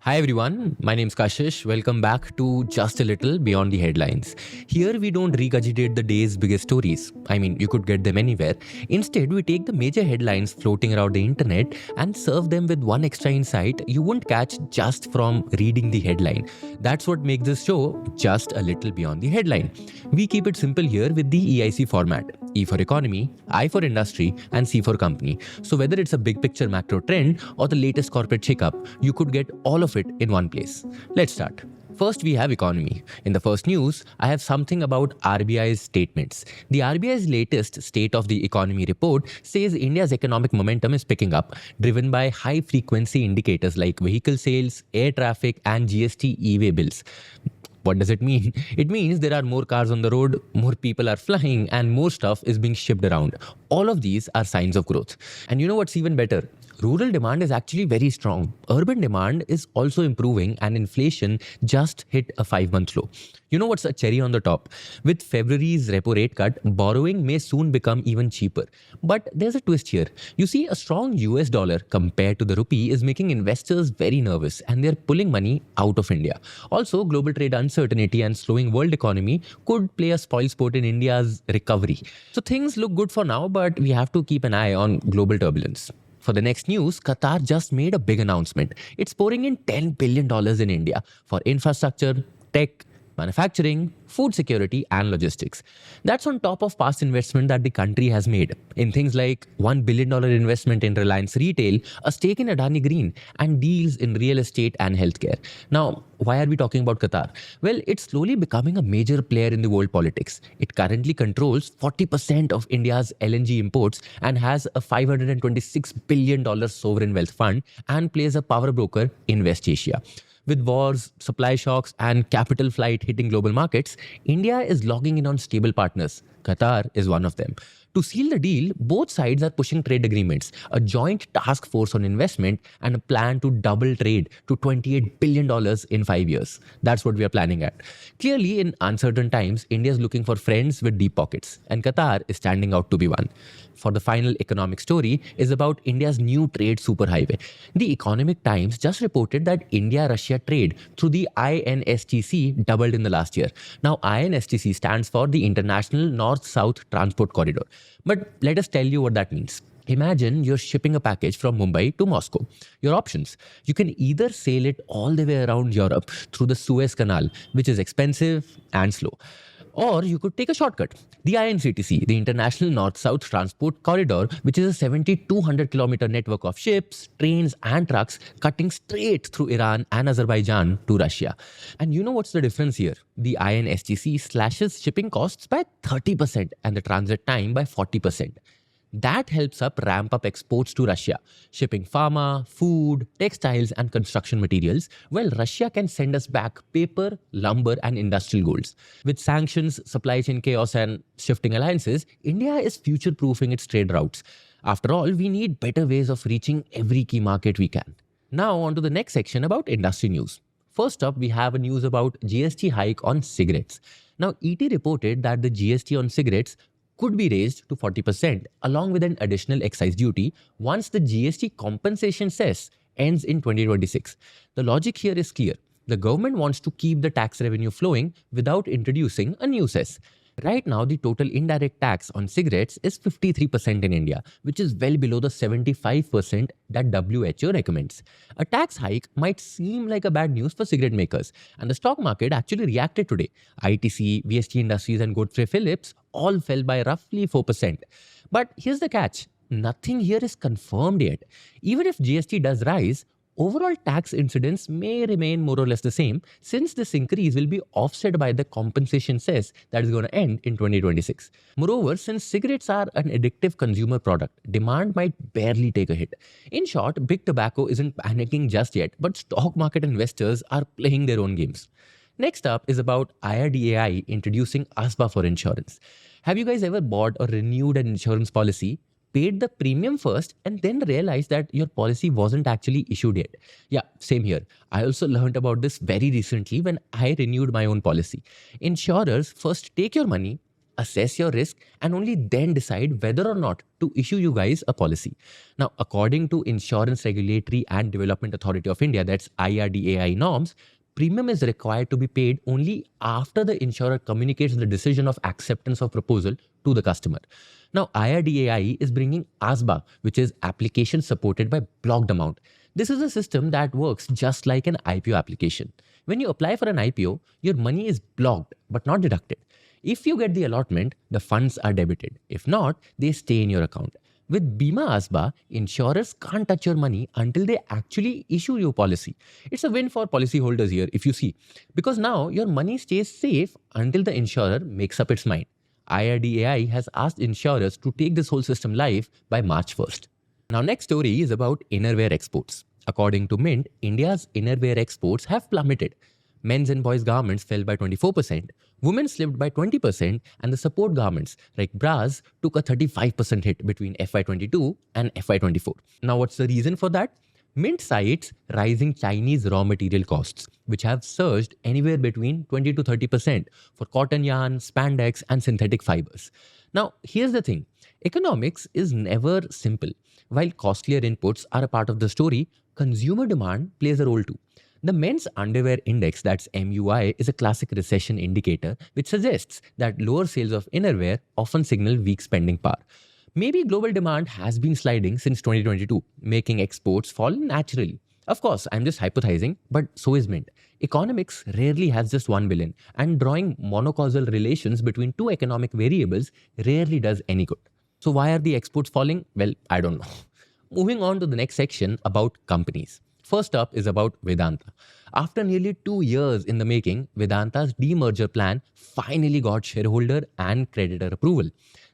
Hi everyone, my name's Kashish. Welcome back to Just a Little Beyond the Headlines. Here we don't regurgitate the day's biggest stories. I mean, you could get them anywhere. Instead, we take the major headlines floating around the internet and serve them with one extra insight you won't catch just from reading the headline. That's what makes this show Just a Little Beyond the Headline. We keep it simple here with the EIC format. E for economy, I for industry, and C for company. So whether it's a big picture macro trend or the latest corporate checkup, you could get all of it in one place. Let's start. First, we have economy. In the first news, I have something about RBI's statements. The RBI's latest State of the Economy report says India's economic momentum is picking up, driven by high-frequency indicators like vehicle sales, air traffic, and GST e-way bills. What does it mean? It means there are more cars on the road, more people are flying, and more stuff is being shipped around. All of these are signs of growth. And you know what's even better? Rural demand is actually very strong. Urban demand is also improving, and inflation just hit a 5-month low. You know what's a cherry on the top? With February's repo rate cut, borrowing may soon become even cheaper. But there's a twist here. You see, a strong US dollar compared to the rupee is making investors very nervous, and they're pulling money out of India. Also, global trade uncertainty and slowing world economy could play a spoilsport in India's recovery. So things look good for now, but we have to keep an eye on global turbulence. For the next news, Qatar just made a big announcement. It's pouring in $10 billion in India for infrastructure, tech, manufacturing, food security, and logistics. That's on top of past investment that the country has made in things like $1 billion investment in Reliance Retail, a stake in Adani Green, and deals in real estate and healthcare. Now, why are we talking about Qatar? Well, it's slowly becoming a major player in the world politics. It currently controls 40% of India's LNG imports and has a $526 billion sovereign wealth fund and plays a power broker in West Asia. With wars, supply shocks, and capital flight hitting global markets, India is logging in on stable partners. Qatar is one of them. To seal the deal, both sides are pushing trade agreements, a joint task force on investment, and a plan to double trade to $28 billion in 5 years. That's what we are planning at. Clearly, in uncertain times, India is looking for friends with deep pockets, and Qatar is standing out to be one. For the final economic story is about India's new trade superhighway. The Economic Times just reported that India-Russia trade through the INSTC doubled in the last year. Now, INSTC stands for the International North-South Transport Corridor. But let us tell you what that means. Imagine you're shipping a package from Mumbai to Moscow. Your options. You can either sail it all the way around Europe through the Suez Canal, which is expensive and slow. Or you could take a shortcut, the INCTC, the International North-South Transport Corridor, which is a 7,200-kilometer network of ships, trains, and trucks cutting straight through Iran and Azerbaijan to Russia. And you know what's the difference here? The INSTC slashes shipping costs by 30% and the transit time by 40%. That helps ramp up exports to Russia, shipping pharma, food, textiles, and construction materials, while Russia can send us back paper, lumber, and industrial goods. With sanctions, supply chain chaos, and shifting alliances, India is future-proofing its trade routes. After all, we need better ways of reaching every key market we can. Now, on to the next section about industry news. First up, we have a news about GST hike on cigarettes. Now, ET reported that the GST on cigarettes could be raised to 40% along with an additional excise duty once the GST compensation cess ends in 2026. The logic here is clear. The government wants to keep the tax revenue flowing without introducing a new cess. Right now, the total indirect tax on cigarettes is 53% in India, which is well below the 75% that WHO recommends. A tax hike might seem like a bad news for cigarette makers, and the stock market actually reacted today. ITC, VST Industries, and Godfrey Phillips all fell by roughly 4%. But here's the catch. Nothing here is confirmed yet. Even if GST does rise, overall tax incidence may remain more or less the same since this increase will be offset by the compensation cess that is going to end in 2026. Moreover, since cigarettes are an addictive consumer product, demand might barely take a hit. In short, big tobacco isn't panicking just yet, but stock market investors are playing their own games. Next up is about IRDAI introducing ASBA for insurance. Have you guys ever bought or renewed an insurance policy, paid the premium first, and then realized that your policy wasn't actually issued yet? Yeah, same here. I also learned about this very recently when I renewed my own policy. Insurers first take your money, assess your risk, and only then decide whether or not to issue you guys a policy. Now, according to Insurance Regulatory and Development Authority of India, that's IRDAI norms, premium is required to be paid only after the insurer communicates the decision of acceptance of proposal to the customer. Now, IRDAI is bringing ASBA, which is application supported by blocked amount. This is a system that works just like an IPO application. When you apply for an IPO, your money is blocked but not deducted. If you get the allotment, the funds are debited. If not, they stay in your account. With Bima ASBA, insurers can't touch your money until they actually issue you a policy. It's a win for policyholders here, if you see, because now your money stays safe until the insurer makes up its mind. IRDAI has asked insurers to take this whole system live by March 1st. Now, next story is about innerwear exports. According to Mint, India's innerwear exports have plummeted. Men's and boys' garments fell by 24%, women slipped by 20%, and the support garments like bras took a 35% hit between FY22 and FY24. Now, what's the reason for that? Mint cites rising Chinese raw material costs, which have surged anywhere between 20 to 30% for cotton yarn, spandex, and synthetic fibers. Now, here's the thing. Economics is never simple. While costlier inputs are a part of the story, consumer demand plays a role too. The Men's Underwear Index, that's MUI, is a classic recession indicator which suggests that lower sales of innerwear often signal weak spending power. Maybe global demand has been sliding since 2022, making exports fall naturally. Of course, I'm just hypothesizing, but so is Mint. Economics rarely has just one villain, and drawing monocausal relations between two economic variables rarely does any good. So why are the exports falling? Well, I don't know. Moving on to the next section about companies. First up is about Vedanta. After nearly 2 years in the making, Vedanta's demerger plan finally got shareholder and creditor approval.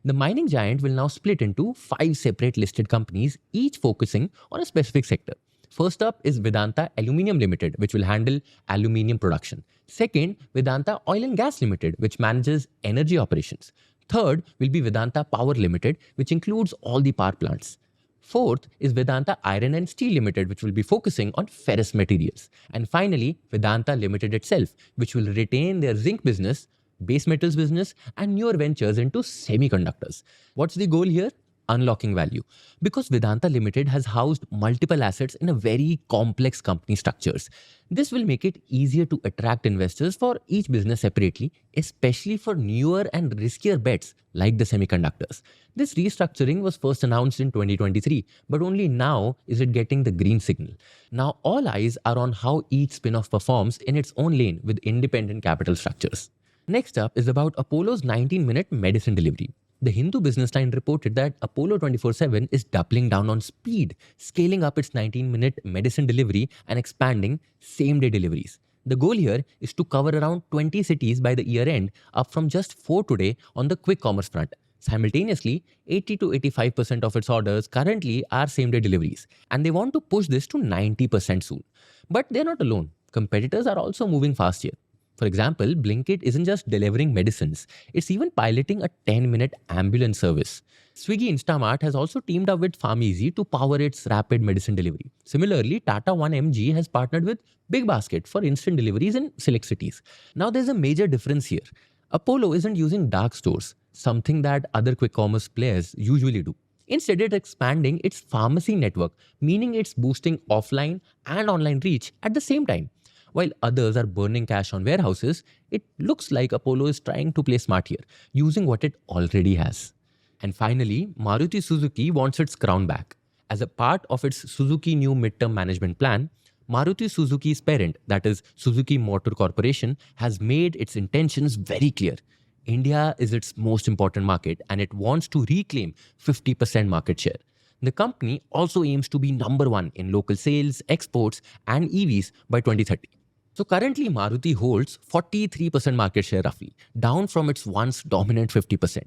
The mining giant will now split into 5 separate listed companies, each focusing on a specific sector. First up is Vedanta Aluminium Limited, which will handle aluminium production. Second, Vedanta Oil and Gas Limited, which manages energy operations. Third will be Vedanta Power Limited, which includes all the power plants. Fourth is Vedanta Iron and Steel Limited, which will be focusing on ferrous materials. And finally, Vedanta Limited itself, which will retain their zinc business, base metals business, and newer ventures into semiconductors. What's the goal here? Unlocking value. Because Vedanta Limited has housed multiple assets in a very complex company structures. This will make it easier to attract investors for each business separately, especially for newer and riskier bets like the semiconductors. This restructuring was first announced in 2023, but only now is it getting the green signal. Now all eyes are on how each spin-off performs in its own lane with independent capital structures. Next up is about Apollo's 19-minute medicine delivery. The Hindu business line reported that Apollo 24/7 is doubling down on speed, scaling up its 19-minute medicine delivery and expanding same-day deliveries. The goal here is to cover around 20 cities by the year end, up from just 4 today on the quick commerce front. Simultaneously, 80 to 85% of its orders currently are same-day deliveries, and they want to push this to 90% soon. But they're not alone. Competitors are also moving fast here. For example, Blinkit isn't just delivering medicines, it's even piloting a 10-minute ambulance service. Swiggy Instamart has also teamed up with PharmEasy to power its rapid medicine delivery. Similarly, Tata 1mg has partnered with Big Basket for instant deliveries in select cities. Now there's a major difference here. Apollo isn't using dark stores, something that other quick commerce players usually do. Instead, it's expanding its pharmacy network, meaning it's boosting offline and online reach at the same time. While others are burning cash on warehouses, it looks like Apollo is trying to play smart here, using what it already has. And finally, Maruti Suzuki wants its crown back. As a part of its Suzuki new midterm management plan, Maruti Suzuki's parent, that is Suzuki Motor Corporation, has made its intentions very clear. India is its most important market and it wants to reclaim 50% market share. The company also aims to be number 1 in local sales, exports, and EVs by 2030. So currently, Maruti holds 43% market share roughly, down from its once dominant 50%.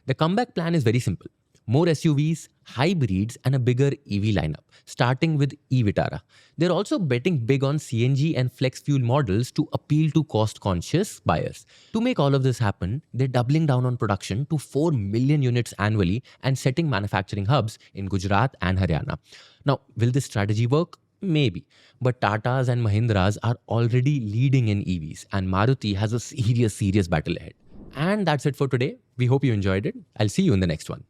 The comeback plan is very simple. More SUVs, hybrids, and a bigger EV lineup, starting with e-Vitara. They're also betting big on CNG and flex fuel models to appeal to cost-conscious buyers. To make all of this happen, they're doubling down on production to 4 million units annually and setting manufacturing hubs in Gujarat and Haryana. Now, will this strategy work? Maybe. But Tatas and Mahindras are already leading in EVs, and Maruti has a serious battle ahead. And that's it for today. We hope you enjoyed it. I'll see you in the next one.